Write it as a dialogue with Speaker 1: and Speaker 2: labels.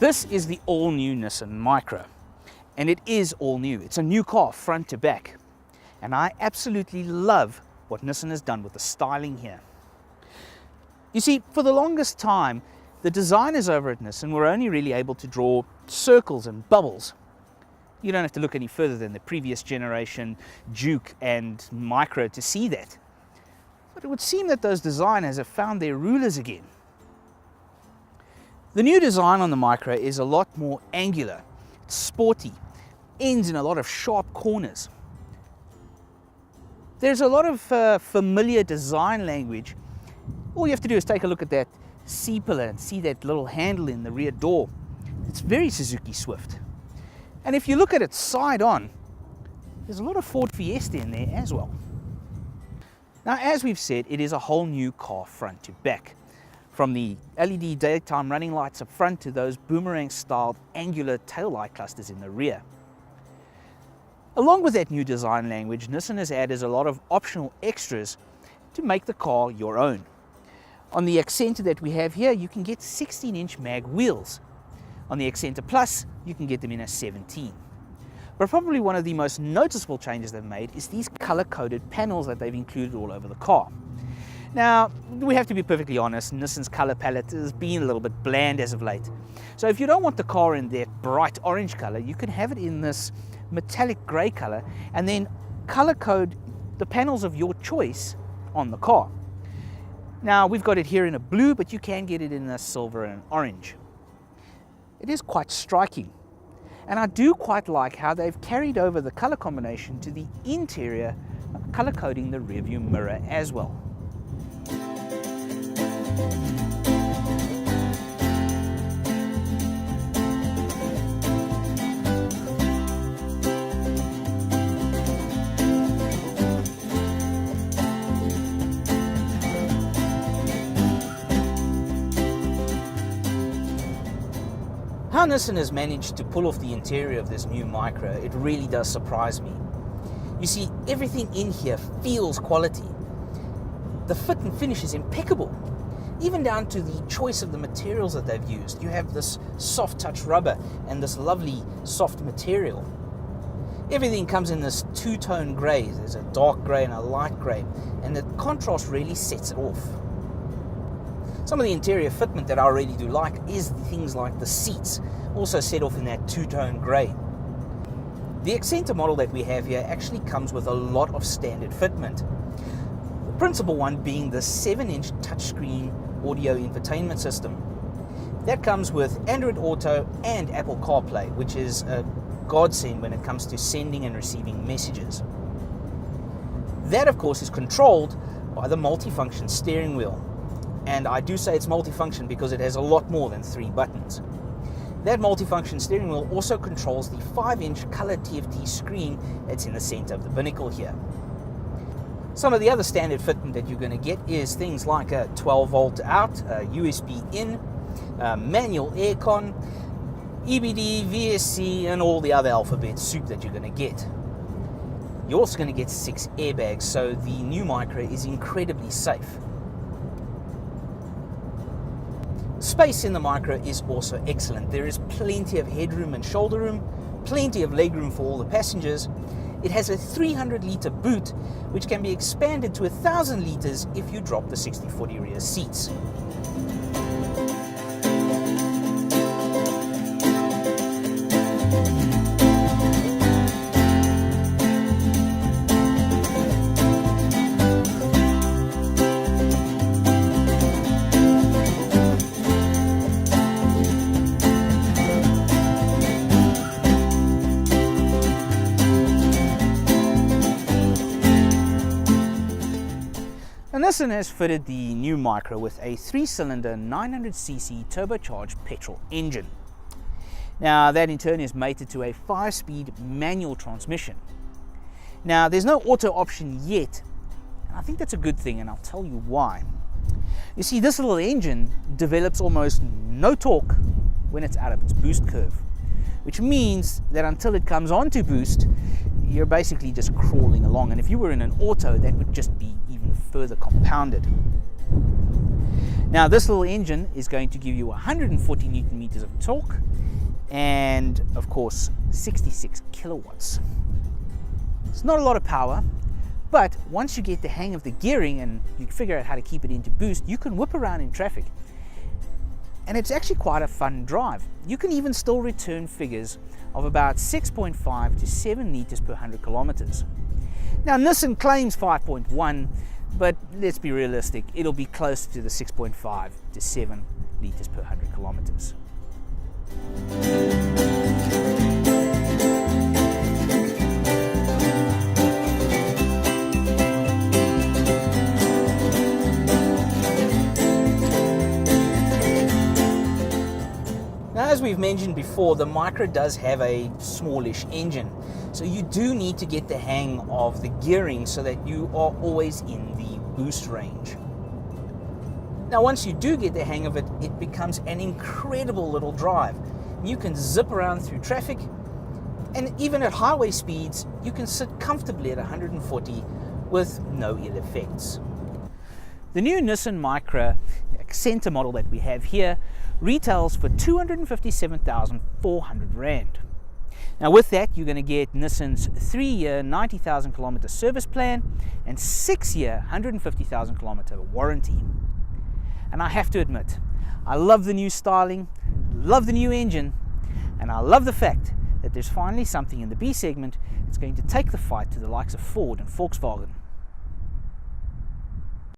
Speaker 1: This is the all-new Nissan Micra, and it is all new. It's a new car front to back, and I absolutely love what Nissan has done with the styling here. You see, for the longest time, the designers over at Nissan were only really able to draw circles and bubbles. You don't have to look any further than the previous generation Juke and Micra to see that. But it would seem that those designers have found their rulers again. The new design on the Micra is a lot more angular, it's sporty, ends in a lot of sharp corners. There's a lot of familiar design language. All you have to do is take a look at that C-pillar and see that little handle in the rear door. It's very Suzuki Swift. And if you look at it side on, there's a lot of Ford Fiesta in there as well. Now, as we've said, it is a whole new car front to back. From the LED daytime running lights up front to those boomerang-styled angular taillight clusters in the rear. Along with that new design language, Nissan has added a lot of optional extras to make the car your own. On the Acenta that we have here, you can get 16-inch mag wheels. On the Acenta Plus, you can get them in a 17. But probably one of the most noticeable changes they've made is these color-coded panels that they've included all over the car. Now, we have to be perfectly honest, Nissan's color palette has been a little bit bland as of late. So if you don't want the car in that bright orange color, you can have it in this metallic gray color and then color code the panels of your choice on the car. Now, we've got it here in a blue, but you can get it in a silver and an orange. It is quite striking. And I do quite like how they've carried over the color combination to the interior, color coding the rearview mirror as well. How Nissan has managed to pull off the interior of this new Micra, it really does surprise me. You see, everything in here feels quality. The fit and finish is impeccable, even down to the choice of the materials that they've used. You have this soft touch rubber and this lovely soft material. Everything comes in this two-tone grey. There's a dark grey and a light grey, and the contrast really sets it off. Some of the interior fitment that I really do like is things like the seats, also set off in that two-tone grey. The Acenta model that we have here actually comes with a lot of standard fitment. The principal one being the 7-inch touchscreen audio infotainment system. That comes with Android Auto and Apple CarPlay, which is a godsend when it comes to sending and receiving messages. That, of course, is controlled by the multifunction steering wheel. And I do say it's multifunction because it has a lot more than 3 buttons. That multifunction steering wheel also controls the 5-inch color TFT screen that's in the center of the binnacle here. Some of the other standard fitment that you're going to get is things like a 12-volt out, a USB in, manual aircon, EBD, VSC, and all the other alphabet soup that you're going to get. You're also going to get 6 airbags, so the new Micra is incredibly safe. Space in the Micra is also excellent. There is plenty of headroom and shoulder room, plenty of legroom for all the passengers. It has a 300-litre boot, which can be expanded to 1,000 litres if you drop the 60/40 rear seats. Nissan has fitted the new Micra with a 3-cylinder 900cc turbocharged petrol engine. Now that in turn is mated to a 5-speed manual transmission. Now there's no auto option yet, and I think that's a good thing, and I'll tell you why. You see, this little engine develops almost no torque when it's out of its boost curve, which means that until it comes onto boost, you're basically just crawling along, and if you were in an auto, that would just be even further compounded. Now this little engine is going to give you 140 Newton meters of torque and of course 66 kilowatts. It's not a lot of power, but once you get the hang of the gearing and you figure out how to keep it into boost, you can whip around in traffic. And it's actually quite a fun drive. You can even still return figures of about 6.5 to 7 liters per 100 kilometers. Now Nissan claims 5.1, but let's be realistic, it'll be close to the 6.5 to 7 liters per 100 kilometers. Now, as we've mentioned before, the Micra does have a smallish engine, so you do need to get the hang of the gearing so that you are always in the boost range. Now once you do get the hang of it, it becomes an incredible little drive. You can zip around through traffic, and even at highway speeds you can sit comfortably at 140 with no ill effects. The new Nissan Micra Acenta model that we have here retails for 257,400 Rand. Now with that, you're going to get Nissan's 3-year 90,000 kilometer service plan and 6-year 150,000 kilometer warranty. And I have to admit, I love the new styling, love the new engine, and I love the fact that there's finally something in the B segment that's going to take the fight to the likes of Ford and Volkswagen.